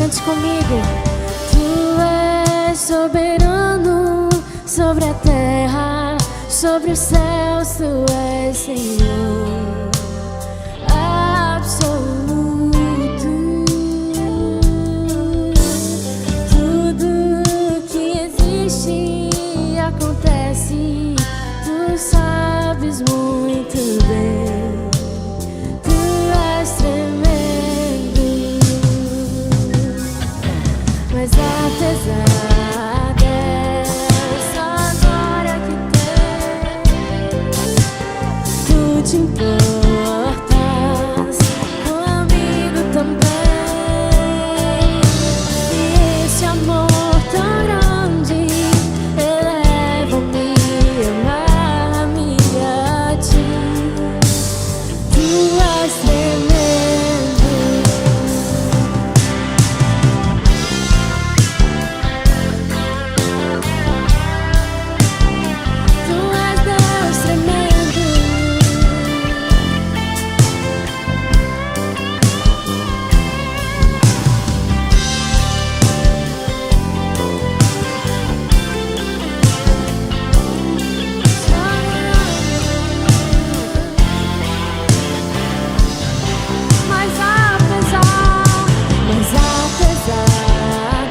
Cante comigo. Tu és soberano sobre a terra, sobre os céus, tu és Senhor absoluto. Tudo que existe e acontece, tu sabes muito bem. Tu és tremendo, mas apesar dessa glória que tens, tu te importas comigo também. E esse amor tão grande eleva-me a amar-me a ti. Tu és tremendo, tu és Deus tremendo. Mas apesar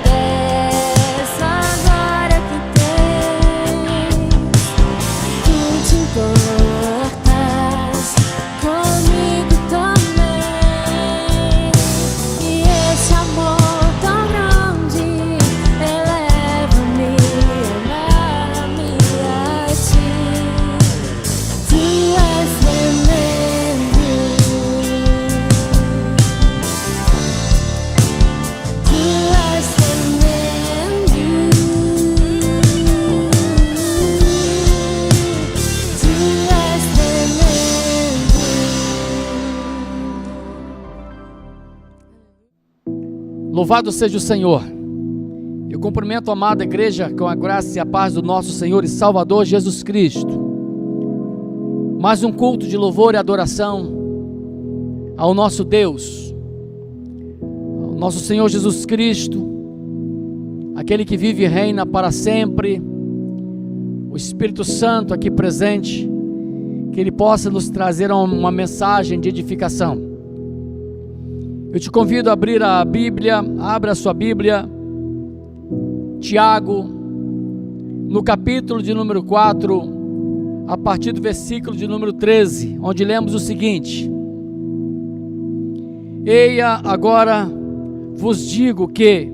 dessa glória que tens, tu te importas comigo também. E esse amor tão grande eleva-me a amar-me a ti. Tu és tremendo, tu és tremendo, tu és tremendo. Louvado seja o Senhor. Eu cumprimento a amada igreja com a graça e a paz do nosso Senhor e Salvador Jesus Cristo. Mais um culto de louvor e adoração ao nosso Deus, ao nosso Senhor Jesus Cristo, aquele que vive e reina para sempre, o Espírito Santo aqui presente, que Ele possa nos trazer uma mensagem de edificação. Eu te convido a abrir a Bíblia, abra a sua Bíblia, Tiago, no capítulo de número 4, a partir do versículo de número 13, onde lemos o seguinte: Eia, agora vos digo que,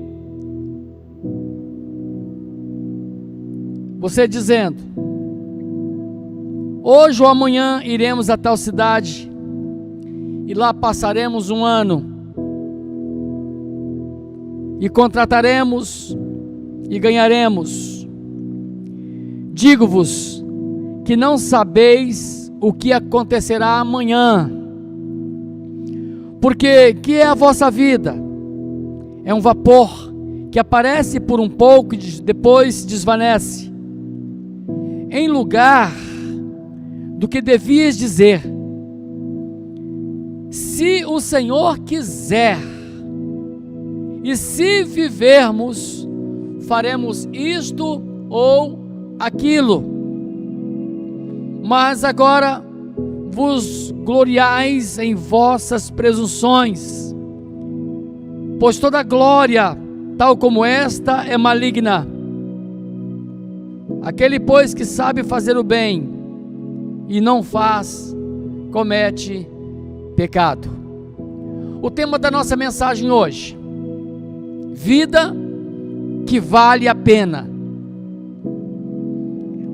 você dizendo, hoje ou amanhã iremos a tal cidade, e lá passaremos um ano, e contrataremos e ganharemos. Digo-vos que não sabeis o que acontecerá amanhã. Porque que é a vossa vida? É um vapor que aparece por um pouco e depois desvanece. Em lugar do que devias dizer, se o Senhor quiser, e se vivermos, faremos isto ou aquilo. Mas agora vos gloriais em vossas presunções, pois toda glória, tal como esta, é maligna. Aquele, pois, que sabe fazer o bem e não faz, comete pecado. O tema da nossa mensagem hoje: vida que vale a pena.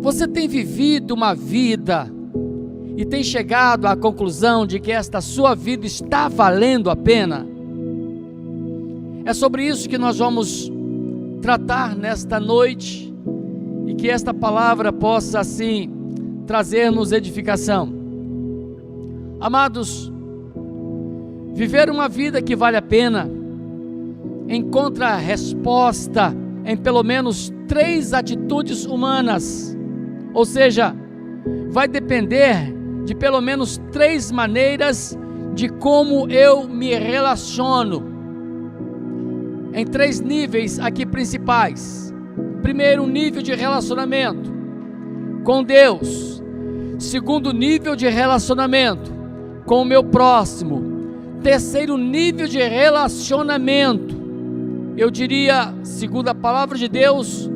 Você tem vivido uma vida e tem chegado à conclusão de que esta sua vida está valendo a pena? É sobre isso que nós vamos tratar nesta noite, e que esta palavra possa assim trazer-nos edificação. Amados, viver uma vida que vale a pena encontra resposta em pelo menos 3 atitudes humanas, ou seja, vai depender de pelo menos 3 maneiras de como eu me relaciono. em 3 níveis aqui principais. Primeiro, nível de relacionamento com Deus. Segundo, nível de relacionamento com o meu próximo. Terceiro, nível de relacionamento, eu diria, segundo a palavra de Deus,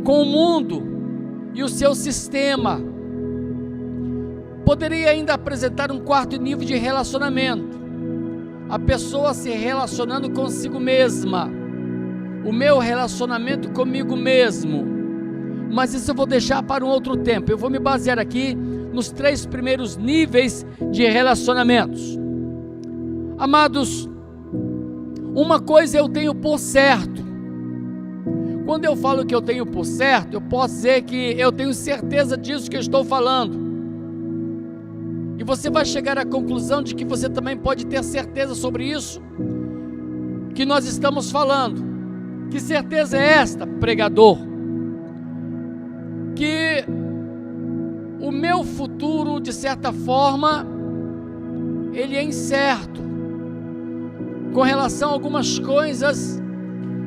com o mundo e o seu sistema. Poderia ainda apresentar um 4º nível de relacionamento, a pessoa se relacionando consigo mesma, o meu relacionamento comigo mesmo, mas isso eu vou deixar para um outro tempo. Eu vou me basear aqui nos 3 primeiros níveis de relacionamentos. Amados, uma coisa eu tenho por certo. Quando eu falo que eu tenho por certo, eu posso dizer que eu tenho certeza disso que eu estou falando. E você vai chegar à conclusão de que você também pode ter certeza sobre isso que nós estamos falando. Que certeza é esta, pregador? Que o meu futuro, de certa forma, ele é incerto, com relação a algumas coisas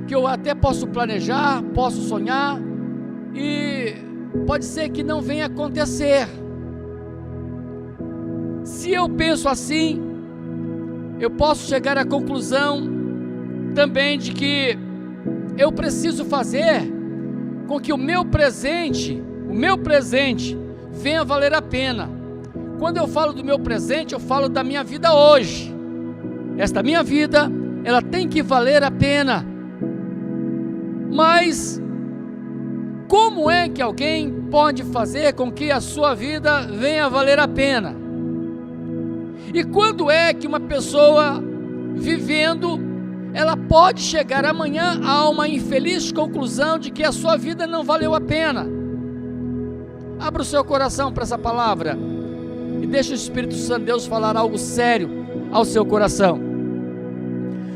que eu até posso planejar, posso sonhar, e pode ser que não venha acontecer. Se eu penso assim, eu posso chegar à conclusão também de que eu preciso fazer com que o meu presente venha valer a pena. Quando eu falo do meu presente, eu falo da minha vida hoje. Esta minha vida, ela tem que valer a pena. Mas como é que alguém pode fazer com que a sua vida venha valer a pena? E quando é que uma pessoa vivendo, ela pode chegar amanhã a uma infeliz conclusão de que a sua vida não valeu a pena? Abra o seu coração para essa palavra e deixe o Espírito Santo de Deus falar algo sério ao seu coração.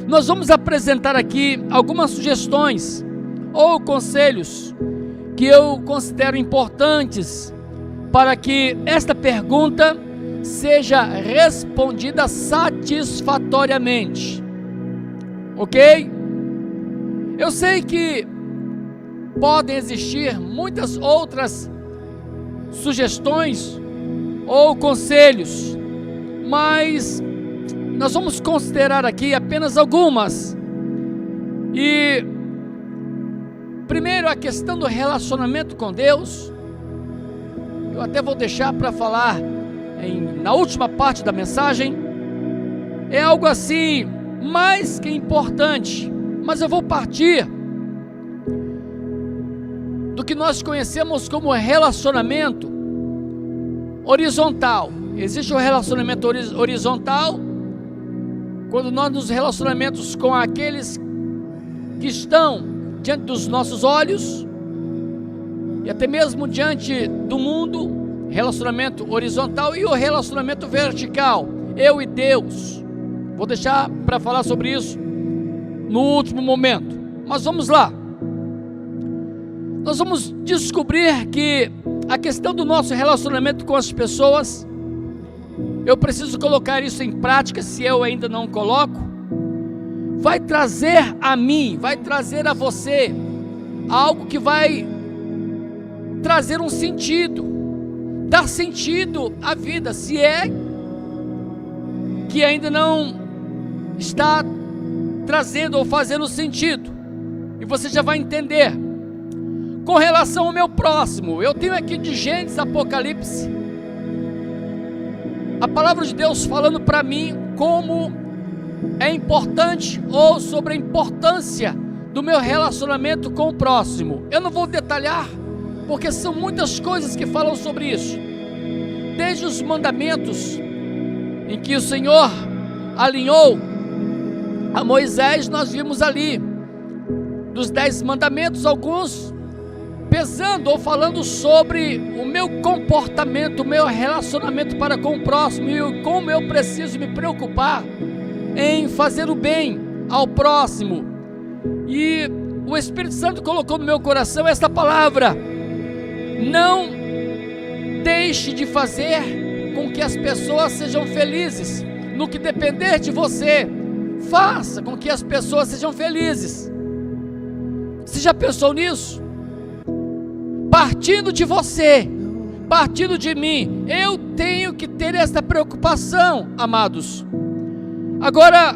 Nós vamos apresentar aqui algumas sugestões ou conselhos que eu considero importantes para que esta pergunta seja respondida satisfatoriamente. Ok? Eu sei que podem existir muitas outras sugestões ou conselhos, mas nós vamos considerar aqui apenas algumas. E primeiro, a questão do relacionamento com Deus, eu até vou deixar para falar na última parte da mensagem. É algo assim mais que importante, mas eu vou partir do que nós conhecemos como relacionamento horizontal. Existe o relacionamento horizontal, quando nós nos relacionamos com aqueles que estão diante dos nossos olhos e até mesmo diante do mundo, relacionamento horizontal, e o relacionamento vertical, eu e Deus. Vou deixar para falar sobre isso no último momento, mas vamos lá. Nós vamos descobrir que a questão do nosso relacionamento com as pessoas, eu preciso colocar isso em prática. Se eu ainda não coloco, vai trazer a mim, vai trazer a você algo que vai trazer um sentido, dar sentido à vida, se é que ainda não está trazendo ou fazendo sentido, e você já vai entender. Com relação ao meu próximo, eu tenho aqui de Gênesis, Apocalipse, a palavra de Deus falando para mim como é importante, ou sobre a importância do meu relacionamento com o próximo. Eu não vou detalhar, porque são muitas coisas que falam sobre isso, desde os mandamentos em que o Senhor alinhou a Moisés. Nós vimos ali dos 10 mandamentos, alguns pesando ou falando sobre o meu comportamento, o meu relacionamento para com o próximo, e como eu preciso me preocupar em fazer o bem ao próximo. E o Espírito Santo colocou no meu coração esta palavra: não deixe de fazer com que as pessoas sejam felizes. No que depender de você, faça com que as pessoas sejam felizes. já pensou nisso? Partindo de você, partindo de mim, eu tenho que ter essa preocupação, amados. Agora,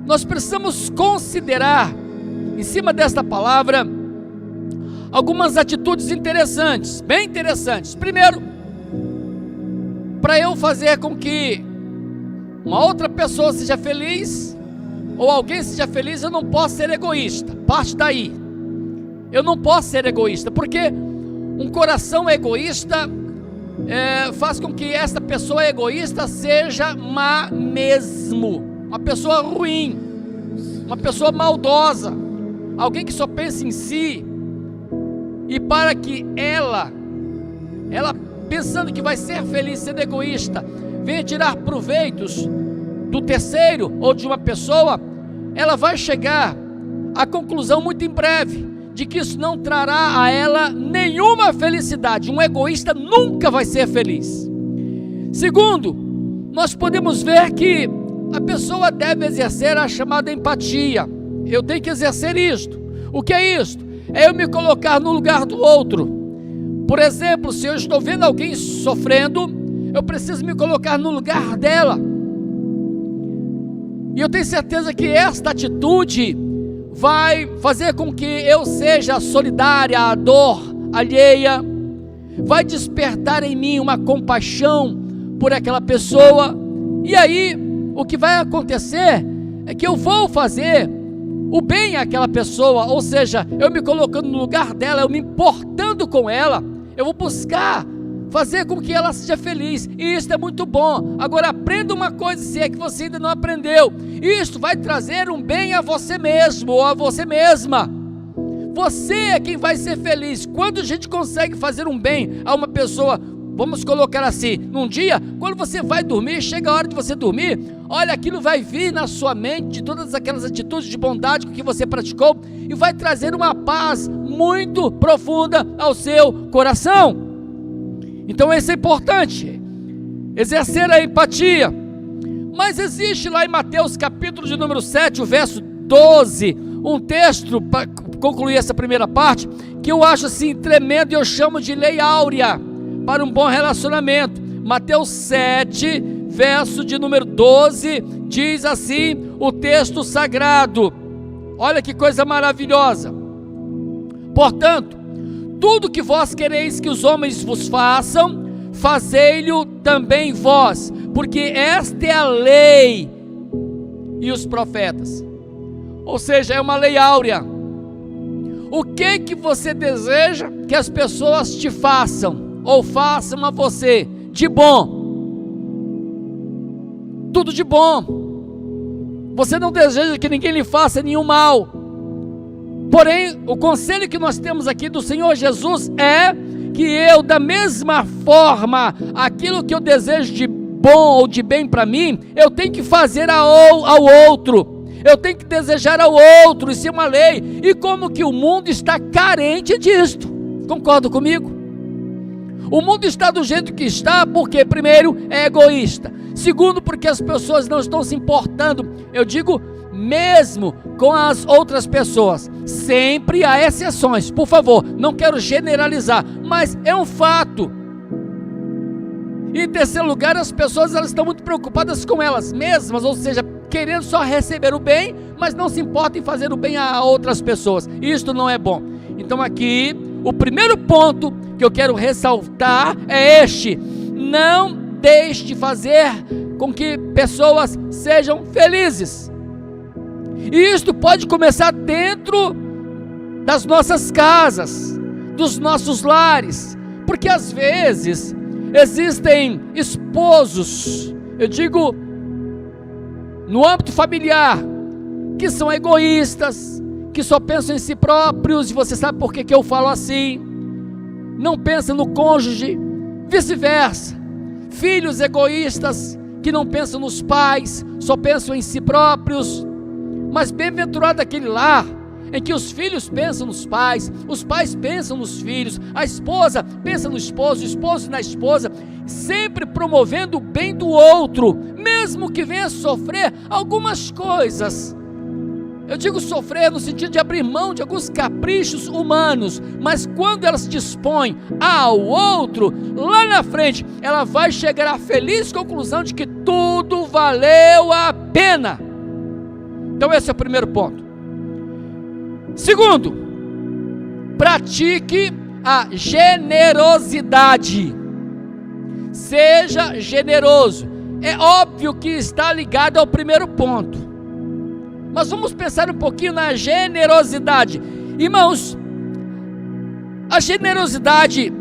nós precisamos considerar, em cima desta palavra, algumas atitudes interessantes, bem interessantes. Primeiro, para eu fazer com que uma outra pessoa seja feliz, ou alguém seja feliz, eu não posso ser egoísta. Parte daí. Eu não posso ser egoísta, porque um coração egoísta faz com que esta pessoa egoísta seja má mesmo, uma pessoa ruim, uma pessoa maldosa, alguém que só pensa em si. E para que ela pensando que vai ser feliz, sendo egoísta, venha tirar proveitos do terceiro ou de uma pessoa, ela vai chegar à conclusão muito em breve de que isso não trará a ela nenhuma felicidade. Um egoísta nunca vai ser feliz. Segundo, nós podemos ver que a pessoa deve exercer a chamada empatia. Eu tenho que exercer isto. O que é isto? É eu me colocar no lugar do outro. Por exemplo, se eu estou vendo alguém sofrendo, eu preciso me colocar no lugar dela. E eu tenho certeza que esta atitude vai fazer com que eu seja solidária à dor alheia, vai despertar em mim uma compaixão por aquela pessoa, e aí o que vai acontecer é que eu vou fazer o bem àquela pessoa, ou seja, eu me colocando no lugar dela, eu me importando com ela, eu vou buscar fazer com que ela seja feliz, e isso é muito bom. Agora aprenda uma coisa, se é que você ainda não aprendeu, isto vai trazer um bem a você mesmo, ou a você mesma. Você é quem vai ser feliz. Quando a gente consegue fazer um bem a uma pessoa, vamos colocar assim, num dia, quando você vai dormir, chega a hora de você dormir, olha, aquilo vai vir na sua mente, de todas aquelas atitudes de bondade que você praticou, e vai trazer uma paz muito profunda ao seu coração. Então isso é importante, exercer a empatia. Mas existe lá em Mateus capítulo de número 7, o verso 12, um texto, para concluir essa primeira parte, que eu acho assim tremendo, e eu chamo de lei áurea para um bom relacionamento. Mateus 7, verso de número 12, diz assim o texto sagrado, olha que coisa maravilhosa: portanto, tudo que vós quereis que os homens vos façam, fazei-lhe também vós, porque esta é a lei e os profetas. Ou seja, é uma lei áurea. O que você deseja que as pessoas te façam, ou façam a você, de bom? Tudo de bom. Você não deseja que ninguém lhe faça nenhum mal. Porém, o conselho que nós temos aqui do Senhor Jesus é que eu, da mesma forma, aquilo que eu desejo de bom ou de bem para mim, eu tenho que fazer ao outro, eu tenho que desejar ao outro, isso é uma lei. E como que o mundo está carente disto? Concorda comigo? O mundo está do jeito que está porque, primeiro, é egoísta. Segundo, porque as pessoas não estão se importando, eu digo mesmo com as outras pessoas. Sempre há exceções, por favor, não quero generalizar, mas é um fato. E em terceiro lugar, as pessoas elas estão muito preocupadas com elas mesmas, ou seja, querendo só receber o bem, mas não se importam em fazer o bem a outras pessoas. Isto não é bom. Então aqui, o primeiro ponto que eu quero ressaltar é este: não deixe de fazer com que pessoas sejam felizes. E isto pode começar dentro das nossas casas, dos nossos lares, porque às vezes existem esposos, eu digo no âmbito familiar, que são egoístas, que só pensam em si próprios, e você sabe por que eu falo assim, não pensam no cônjuge, vice-versa, filhos egoístas, que não pensam nos pais, só pensam em si próprios. Mas bem-aventurado aquele lar em que os filhos pensam nos pais, os pais pensam nos filhos, a esposa pensa no esposo, o esposo na esposa, sempre promovendo o bem do outro, mesmo que venha sofrer algumas coisas. Eu digo sofrer no sentido de abrir mão de alguns caprichos humanos, mas quando ela se dispõe ao outro, lá na frente, ela vai chegar à feliz conclusão de que tudo valeu a pena. Então esse é o primeiro ponto. Segundo, pratique a generosidade. Seja generoso. É óbvio que está ligado ao primeiro ponto, mas vamos pensar um pouquinho na generosidade. Irmãos, a generosidade,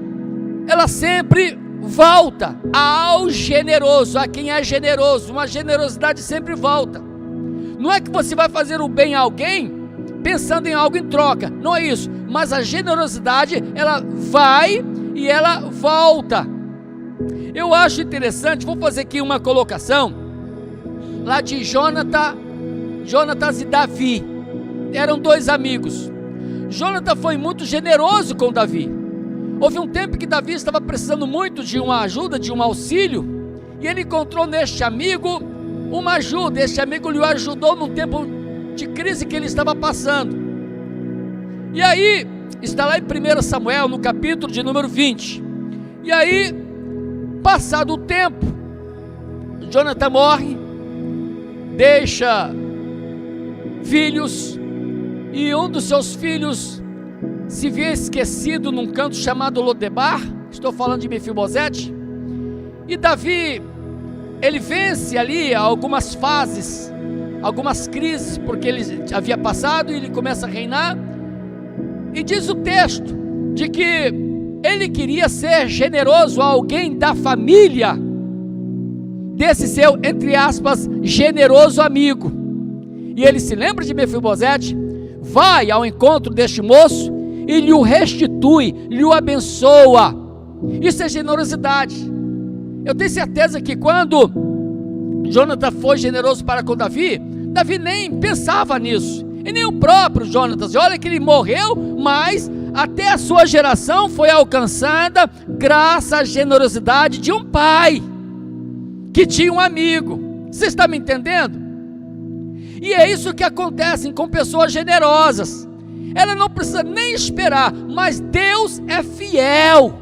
ela sempre volta ao generoso, a quem é generoso. Uma generosidade sempre volta. Não é que você vai fazer o bem a alguém pensando em algo em troca, não é isso, mas a generosidade, ela vai e ela volta. Eu acho interessante, vou fazer aqui uma colocação, lá de Jonatas e Davi. Eram dois amigos. Jonatas foi muito generoso com Davi. Houve um tempo que Davi estava precisando muito de uma ajuda, de um auxílio, e ele encontrou neste amigo uma ajuda. Este amigo lhe ajudou no tempo de crise que ele estava passando. E aí, está lá em 1 Samuel, no capítulo de número 20. E aí, passado o tempo, Jonatas morre, deixa filhos, e um dos seus filhos se vê esquecido num canto chamado Lodebar. Estou falando de Mefibosete. E Davi, ele vence ali algumas fases, algumas crises, porque ele havia passado e ele começa a reinar. E diz o texto de que ele queria ser generoso a alguém da família desse seu, entre aspas, generoso amigo. E ele se lembra de Mefibosete, vai ao encontro deste moço e lhe o restitui, lhe o abençoa. Isso é generosidade. Eu tenho certeza que quando Jonatas foi generoso para com Davi, Davi nem pensava nisso, e nem o próprio Jonatas. Olha que ele morreu, mas até a sua geração foi alcançada graças à generosidade de um pai que tinha um amigo. Você está me entendendo? E é isso que acontece com pessoas generosas. Ela não precisa nem esperar, mas Deus é fiel.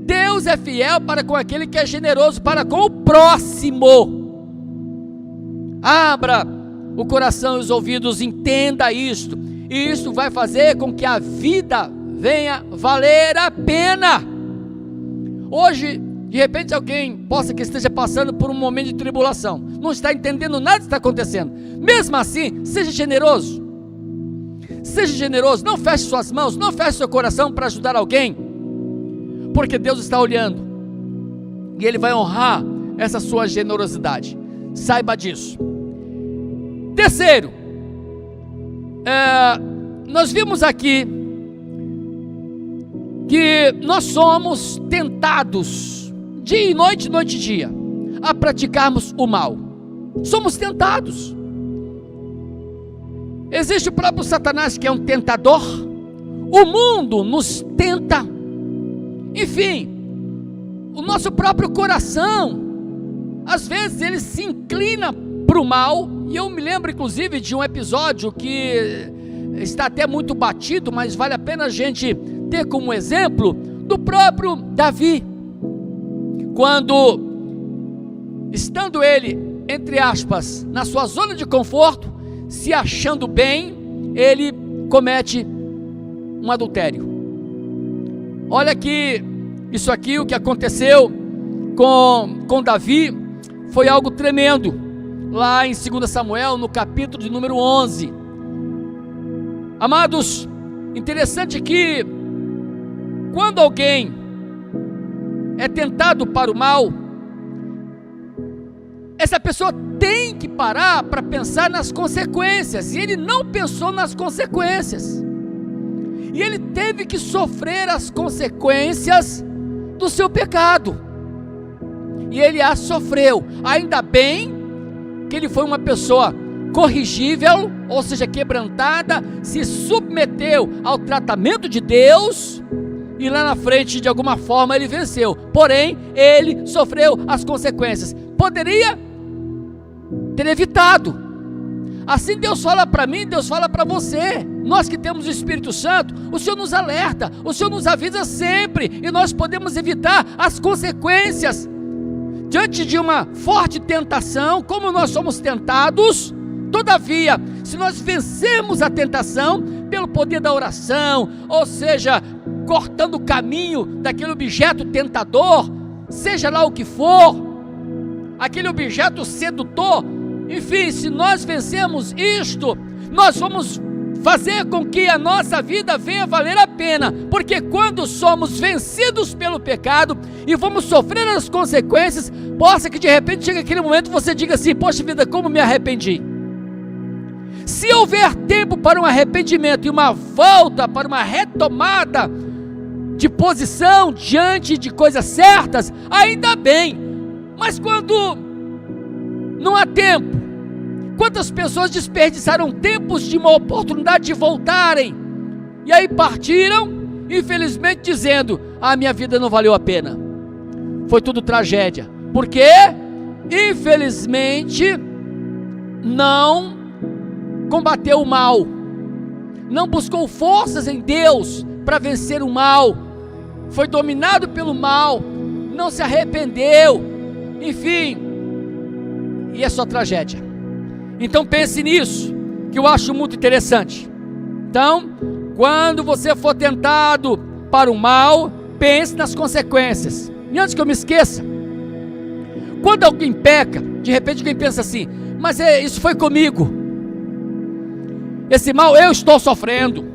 Deus é fiel para com aquele que é generoso para com o próximo. Abra o coração e os ouvidos, entenda isto. E isso vai fazer com que a vida venha valer a pena. Hoje, de repente, alguém possa que esteja passando por um momento de tribulação, não está entendendo nada que está acontecendo. Mesmo assim, seja generoso. Seja generoso, não feche suas mãos, não feche seu coração para ajudar alguém, porque Deus está olhando e Ele vai honrar essa sua generosidade. Saiba disso. Terceiro, nós vimos aqui que nós somos tentados dia e noite, noite e dia, a praticarmos o mal. Somos tentados. Existe o próprio Satanás, que é um tentador. O mundo nos tenta. Enfim, o nosso próprio coração, às vezes ele se inclina para o mal. E eu me lembro inclusive de um episódio que está até muito batido, mas vale a pena a gente ter como exemplo, do próprio Davi. Quando, estando ele, entre aspas, na sua zona de conforto, se achando bem, ele comete um adultério. Olha que isso aqui, o que aconteceu com Davi, foi algo tremendo, lá em 2 Samuel, no capítulo de número 11. Amados, interessante que, quando alguém é tentado para o mal, essa pessoa tem que parar para pensar nas consequências, e ele não pensou nas consequências, e ele teve que sofrer as consequências do seu pecado, e ele as sofreu. Ainda bem que ele foi uma pessoa corrigível, ou seja, quebrantada, se submeteu ao tratamento de Deus, e lá na frente, de alguma forma, ele venceu. Porém, ele sofreu as consequências. Poderia ter evitado. Assim Deus fala para mim, Deus fala para você. Nós que temos o Espírito Santo, o Senhor nos alerta, o Senhor nos avisa sempre, e nós podemos evitar as consequências. Diante de uma forte tentação, como nós somos tentados, todavia, se nós vencermos a tentação pelo poder da oração, ou seja, cortando o caminho daquele objeto tentador, seja lá o que for, aquele objeto sedutor, enfim, se nós vencermos isto, nós vamos fazer com que a nossa vida venha valer a pena, porque quando somos vencidos pelo pecado e vamos sofrer as consequências, possa que de repente chegue aquele momento você diga assim: poxa vida, como me arrependi. Se houver tempo para um arrependimento e uma volta para uma retomada de posição diante de coisas certas, ainda bem. Mas quando não há tempo, quantas pessoas desperdiçaram tempos de uma oportunidade de voltarem, e aí partiram, infelizmente dizendo: a minha vida não valeu a pena, foi tudo tragédia, porque infelizmente não combateu o mal, não buscou forças em Deus para vencer o mal, foi dominado pelo mal, não se arrependeu, enfim, e é só tragédia. Então pense nisso, que eu acho muito interessante. Então, quando você for tentado para o mal, pense nas consequências. E antes que eu me esqueça, quando alguém peca, de repente alguém pensa assim: mas isso foi comigo, esse mal eu estou sofrendo.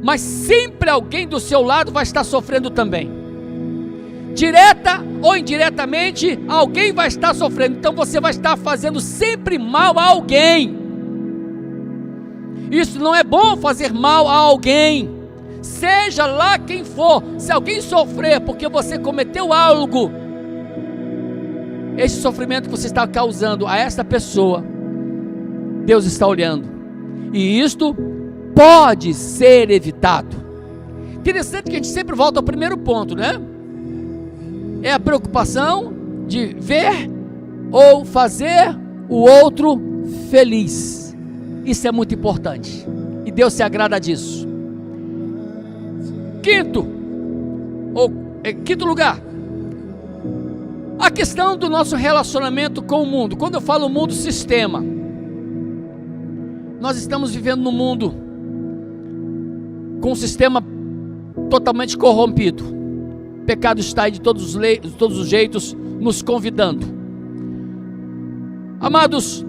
Mas sempre alguém do seu lado vai estar sofrendo também, direta ou indiretamente, alguém vai estar sofrendo. Então você vai estar fazendo sempre mal a alguém. Isso não é bom, fazer mal a alguém, seja lá quem for. Se alguém sofrer porque você cometeu algo, esse sofrimento que você está causando a essa pessoa, Deus está olhando, e isto pode ser evitado. Interessante que a gente sempre volta ao primeiro ponto, né? É a preocupação de ver ou fazer o outro feliz. Isso é muito importante, e Deus se agrada disso. Quinto lugar, a questão do nosso relacionamento com o mundo. Quando eu falo mundo, sistema, nós estamos vivendo num mundo com um sistema totalmente corrompido. O pecado está aí de todos os jeitos, nos convidando. Amados,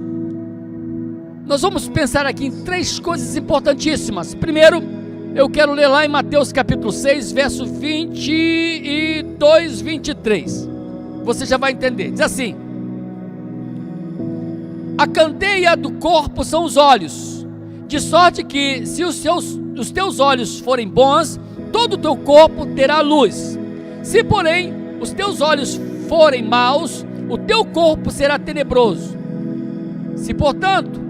nós vamos pensar aqui em 3 coisas importantíssimas. Primeiro, eu quero ler lá em Mateus capítulo 6, verso 22, 23. Você já vai entender. Diz assim: a candeia do corpo são os olhos, de sorte que se os teus olhos forem bons, todo o teu corpo terá luz. Se porém os teus olhos forem maus, o teu corpo será tenebroso. Se portanto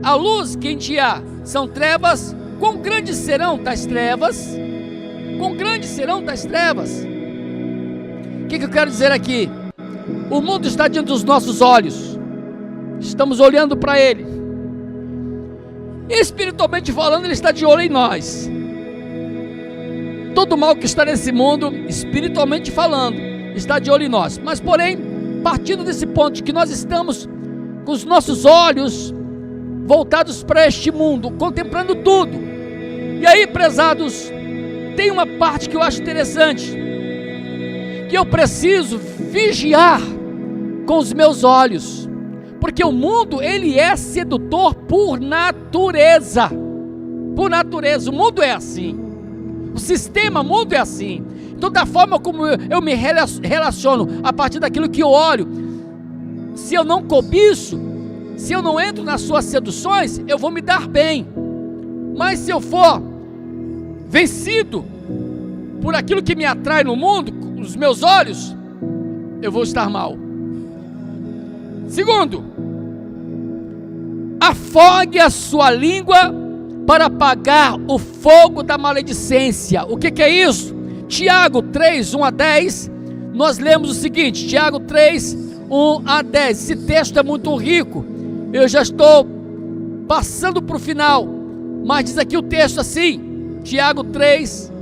a luz que em ti há são trevas, quão grandes serão tais trevas? Quão grandes serão tais trevas? O que eu quero dizer aqui? O mundo está diante dos nossos olhos, estamos olhando para ele. Espiritualmente falando, ele está de olho em nós. Todo mal que está nesse mundo, espiritualmente falando, está de olho em nós. Mas porém, partindo desse ponto de que nós estamos com os nossos olhos voltados para este mundo, contemplando tudo. E aí, prezados, tem uma parte que eu acho interessante, que eu preciso vigiar com os meus olhos, porque o mundo, ele é sedutor por natureza. Por natureza, o mundo é assim, o sistema mundo é assim. Então, da forma como eu me relaciono, a partir daquilo que eu olho, se eu não cobiço, se eu não entro nas suas seduções, eu vou me dar bem. Mas se eu for vencido por aquilo que me atrai no mundo, com os meus olhos, eu vou estar mal. Segundo, afogue a sua língua para apagar o fogo da maledicência. O que é isso? Tiago 3, 1 a 10, nós lemos o seguinte, Tiago 3, 1 a 10, esse texto é muito rico, Eu já estou passando para o final, mas diz aqui o texto assim, Tiago 3,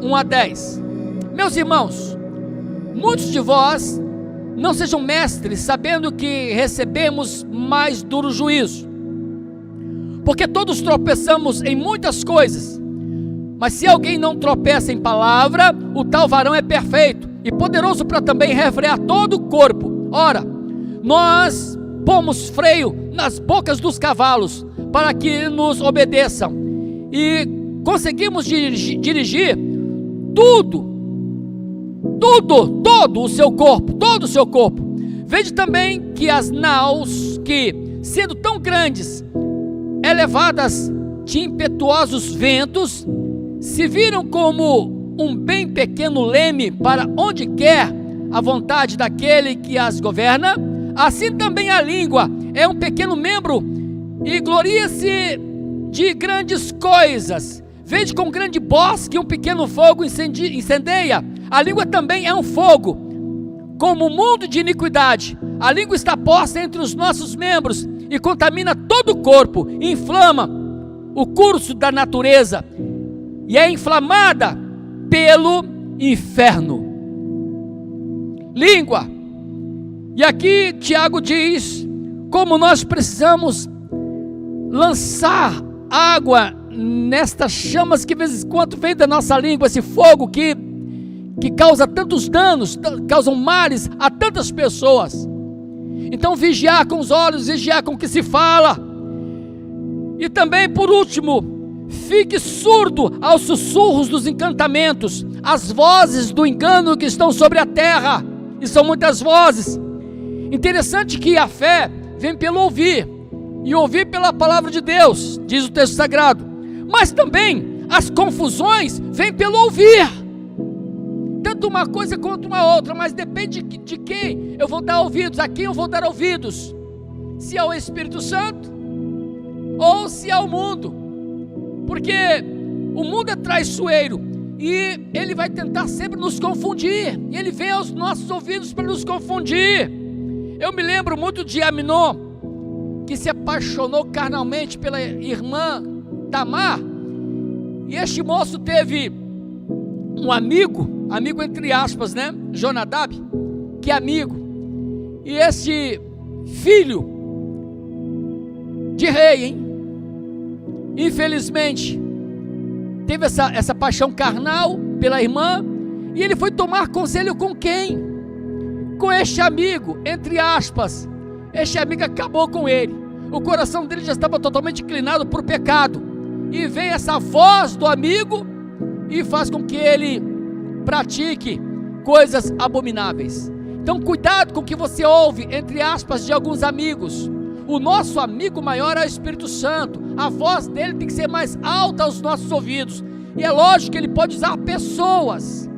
1 a 10. Meus irmãos, muitos de vós não sejam mestres, sabendo que recebemos mais duro juízo, porque todos tropeçamos em muitas coisas. Mas se alguém não tropeça em palavra, o tal varão é perfeito e poderoso para também refrear todo o corpo. Ora, nós pomos freio nas bocas dos cavalos para que nos obedeçam, e conseguimos dirigir todo o seu corpo. Vede também que as naus, que sendo tão grandes, elevadas de impetuosos ventos, se viram como um bem pequeno leme para onde quer a vontade daquele que as governa, assim também a língua é um pequeno membro e gloria-se de grandes coisas. Vede com grande bosque um pequeno fogo incendeia. A língua também é um fogo, como um mundo de iniquidade. A língua está posta entre os nossos membros e contamina todo o corpo, inflama o curso da natureza e é inflamada pelo inferno. Língua. E aqui Tiago diz como nós precisamos lançar água nestas chamas que de vez em quando vem da nossa língua, esse fogo que causa tantos danos, causam males a tantas pessoas. Então vigiar com os olhos, vigiar com o que se fala. E também, por último, fique surdo aos sussurros dos encantamentos, às vozes do engano que estão sobre a terra, e são muitas vozes. Interessante que a fé vem pelo ouvir, e ouvir pela palavra de Deus, diz o texto sagrado. Mas também as confusões vêm pelo ouvir, tanto uma coisa quanto uma outra, mas depende de quem eu vou dar ouvidos, a quem eu vou dar ouvidos, se é o Espírito Santo, ou se é o mundo, porque o mundo é traiçoeiro, e ele vai tentar sempre nos confundir, e ele vem aos nossos ouvidos para nos confundir. Eu me lembro muito de Aminon, que se apaixonou carnalmente pela irmã Tamar, e este moço teve um amigo entre aspas, né, Jonadab, que é amigo, e esse filho de rei, hein, infelizmente, teve essa paixão carnal pela irmã, e ele foi tomar conselho com quem? Com este amigo, entre aspas. Este amigo acabou com ele, o coração dele já estava totalmente inclinado para o pecado, e vem essa voz do amigo, e faz com que ele pratique coisas abomináveis. Então cuidado com o que você ouve, entre aspas, de alguns amigos. O nosso amigo maior é o Espírito Santo, a voz dele tem que ser mais alta aos nossos ouvidos, e é lógico que ele pode usar pessoas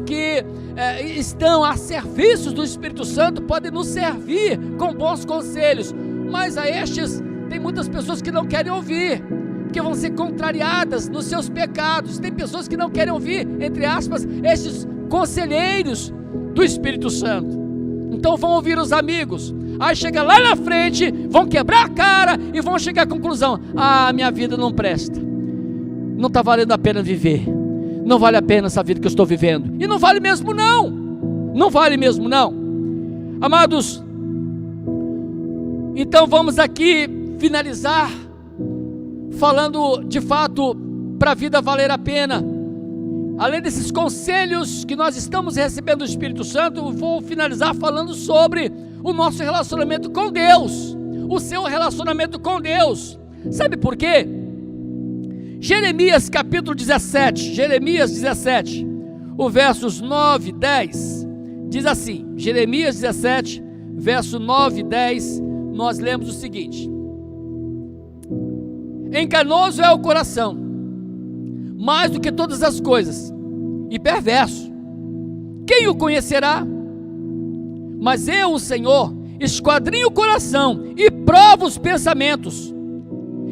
que estão a serviço do Espírito Santo, podem nos servir com bons conselhos, mas a estes, tem muitas pessoas que não querem ouvir, que vão ser contrariadas nos seus pecados. Tem pessoas que não querem ouvir, entre aspas, estes conselheiros do Espírito Santo. Então vão ouvir os amigos, aí chega lá na frente, vão quebrar a cara e vão chegar à conclusão: ah, minha vida não presta, não está valendo a pena viver, não vale a pena essa vida que eu estou vivendo, e não vale mesmo não vale mesmo não. Amados, então vamos aqui finalizar falando de fato para a vida valer a pena. Além desses conselhos que nós estamos recebendo do Espírito Santo, vou finalizar falando sobre o nosso relacionamento com Deus, o seu relacionamento com Deus. Sabe por quê? Jeremias capítulo 17, Jeremias 17, o versos 9 e 10, diz assim, Jeremias 17, verso 9 e 10, nós lemos o seguinte: enganoso é o coração, mais do que todas as coisas, e perverso, quem o conhecerá? Mas eu, o Senhor, esquadrinho o coração e provo os pensamentos,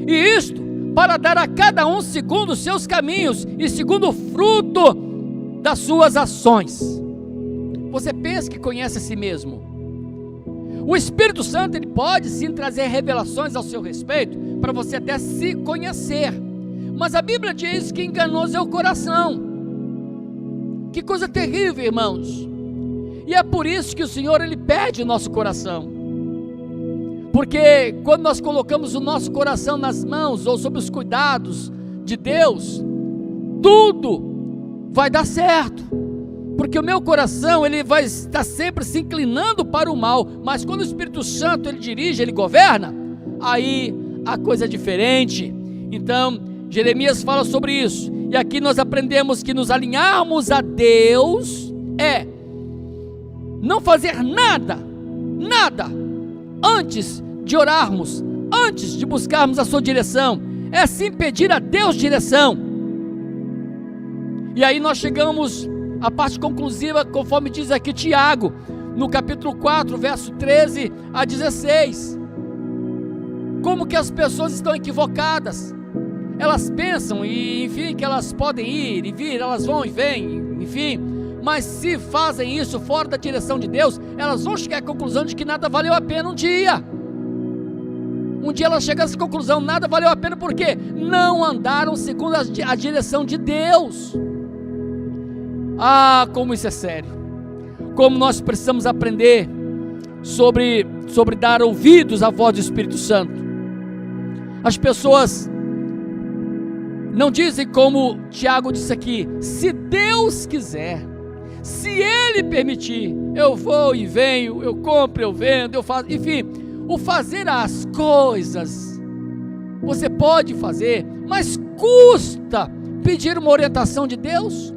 e isto para dar a cada um segundo os seus caminhos e segundo o fruto das suas ações. Você pensa que conhece a si mesmo? O Espírito Santo, ele pode sim trazer revelações ao seu respeito, para você até se conhecer, mas a Bíblia diz que enganoso é o coração. Que coisa terrível, irmãos. E é por isso que o Senhor, ele pede o nosso coração, porque quando nós colocamos o nosso coração nas mãos, ou sob os cuidados de Deus, tudo vai dar certo, porque o meu coração, ele vai estar sempre se inclinando para o mal, mas quando o Espírito Santo, ele dirige, ele governa, aí a coisa é diferente. Então, Jeremias fala sobre isso, e aqui nós aprendemos que nos alinharmos a Deus é não fazer nada antes de orarmos, antes de buscarmos a sua direção, é sim pedir a Deus direção. E aí nós chegamos à parte conclusiva, conforme diz aqui Tiago, no capítulo 4, verso 13 a 16, como que as pessoas estão equivocadas. Elas pensam, e enfim, que elas podem ir e vir, elas vão e vêm, enfim, mas se fazem isso fora da direção de Deus, elas vão chegar à conclusão de que nada valeu a pena um dia elas chegam a essa conclusão, nada valeu a pena, porque não andaram segundo a direção de Deus. Ah, como isso é sério, como nós precisamos aprender sobre dar ouvidos à voz do Espírito Santo. As pessoas não dizem como Tiago disse aqui: se Deus quiser, se Ele permitir, eu vou e venho, eu compro, eu vendo, eu faço, enfim, o fazer as coisas, você pode fazer, mas custa pedir uma orientação de Deus?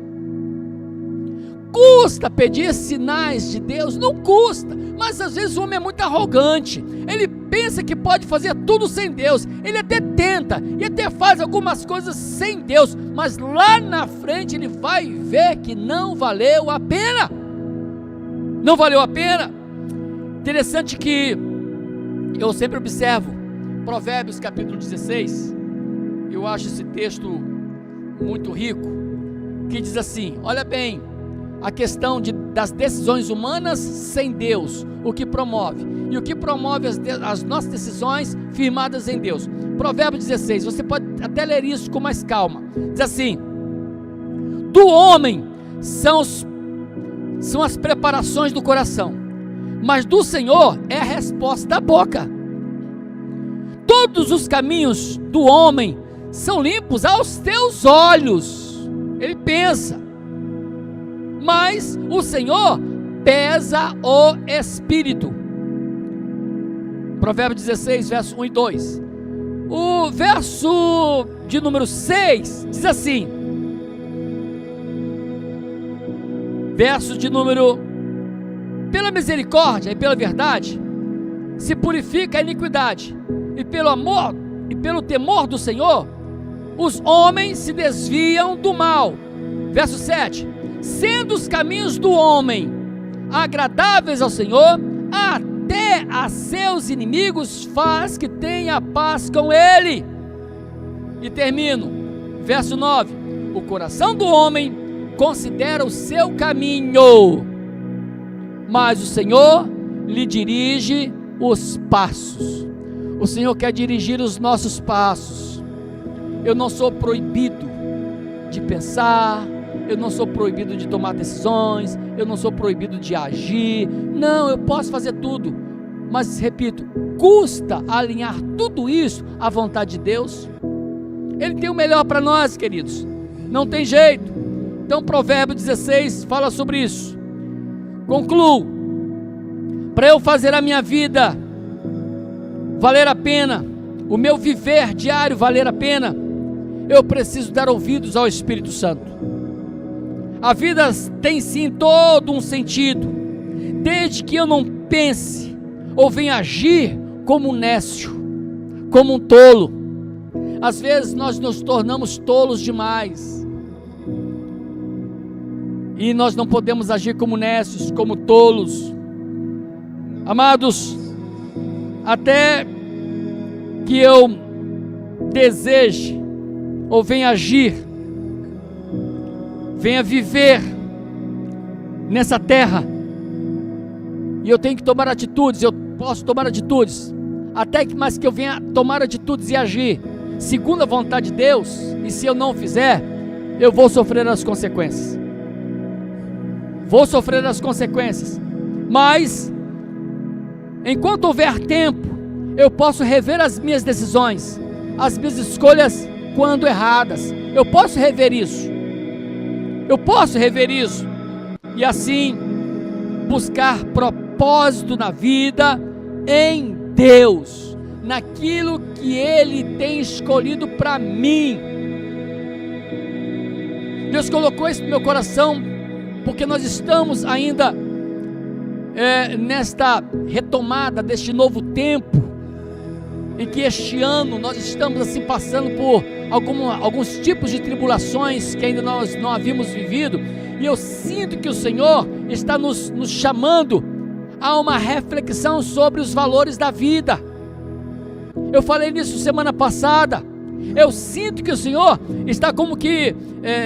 Custa pedir sinais de Deus? Não custa, mas às vezes o homem é muito arrogante, ele pensa que pode fazer tudo sem Deus, ele até tenta, e até faz algumas coisas sem Deus, mas lá na frente ele vai ver que não valeu a pena, não valeu a pena. Interessante que eu sempre observo, Provérbios capítulo 16, eu acho esse texto muito rico, que diz assim, olha bem, a questão das decisões humanas sem Deus, o que promove, e o que promove as nossas decisões firmadas em Deus. Provérbios 16, você pode até ler isso com mais calma, diz assim: do homem são as preparações do coração, mas do Senhor é a resposta da boca. Todos os caminhos do homem são limpos aos teus olhos, ele pensa, mas o Senhor pesa o espírito. Provérbios 16, verso 1 e 2. O verso de número 6 diz assim, verso de número: pela misericórdia e pela verdade se purifica a iniquidade, e pelo amor e pelo temor do Senhor os homens se desviam do mal. Verso 7: sendo os caminhos do homem agradáveis ao Senhor, até a seus inimigos faz que tenha paz com ele. E termino, verso 9: o coração do homem considera o seu caminho, mas o Senhor lhe dirige os passos. O Senhor quer dirigir os nossos passos. Eu não sou proibido de pensar, eu não sou proibido de tomar decisões, eu não sou proibido de agir, não, eu posso fazer tudo, mas repito, custa alinhar tudo isso à vontade de Deus. Ele tem o melhor para nós, queridos, não tem jeito. Então Provérbio 16 fala sobre isso. Concluo: para eu fazer a minha vida valer a pena, o meu viver diário valer a pena, eu preciso dar ouvidos ao Espírito Santo. A vida tem sim todo um sentido, desde que eu não pense ou venha agir como um nécio, como um tolo. Às vezes nós nos tornamos tolos demais, e nós não podemos agir como nécios, como tolos. Amados, até que eu deseje ou venha agir, venha viver nessa terra, e eu tenho que tomar atitudes, eu posso tomar atitudes, mas que eu venha tomar atitudes e agir segundo a vontade de Deus, e se eu não fizer, eu vou sofrer as consequências. Mas enquanto houver tempo, eu posso rever as minhas decisões, as minhas escolhas quando erradas. Eu posso rever isso, e assim buscar propósito na vida, em Deus, naquilo que Ele tem escolhido para mim. Deus colocou isso no meu coração, porque nós estamos ainda nesta retomada deste novo tempo, em que este ano nós estamos assim passando por alguns tipos de tribulações que ainda nós não havíamos vivido, e eu sinto que o Senhor está nos chamando a uma reflexão sobre os valores da vida. Eu falei nisso semana passada. Eu sinto que o Senhor está como que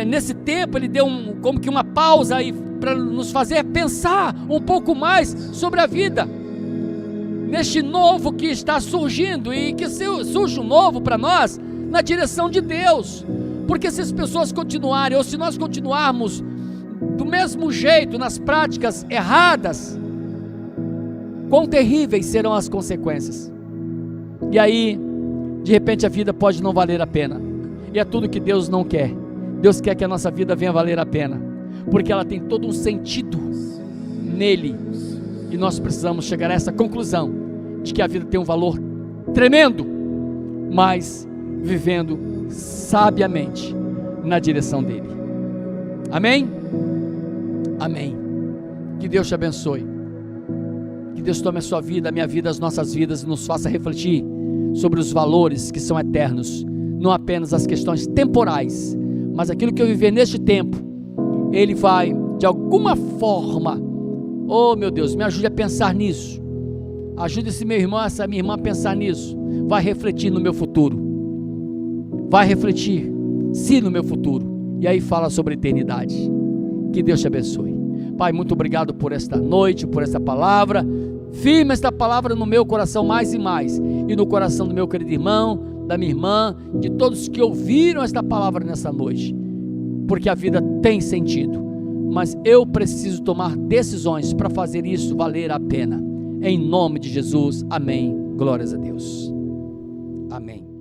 nesse tempo Ele deu como que uma pausa aí para nos fazer pensar um pouco mais sobre a vida, neste novo que está surgindo, e que surge um novo para nós na direção de Deus. Porque se as pessoas continuarem, ou se nós continuarmos do mesmo jeito nas práticas erradas, quão terríveis serão as consequências. E aí, de repente, a vida pode não valer a pena, e é tudo que Deus não quer. Deus quer que a nossa vida venha valer a pena, porque ela tem todo um sentido nele, e nós precisamos chegar a essa conclusão, de que a vida tem um valor tremendo, mas vivendo sabiamente na direção dele. Amém? Amém. Que Deus te abençoe, que Deus tome a sua vida, a minha vida, as nossas vidas, e nos faça refletir sobre os valores que são eternos, não apenas as questões temporais, mas aquilo que eu viver neste tempo. Ele vai, de alguma forma, oh meu Deus, me ajude a pensar nisso, ajude esse meu irmão, essa minha irmã a pensar nisso, vai refletir no meu futuro, vai refletir sim no meu futuro, e aí fala sobre eternidade. Que Deus te abençoe. Pai, muito obrigado por esta noite, por esta palavra. Firma esta palavra no meu coração mais e mais, e no coração do meu querido irmão, da minha irmã, de todos que ouviram esta palavra nessa noite, porque a vida tem sentido, mas eu preciso tomar decisões para fazer isso valer a pena. Em nome de Jesus, amém. Glórias a Deus. Amém.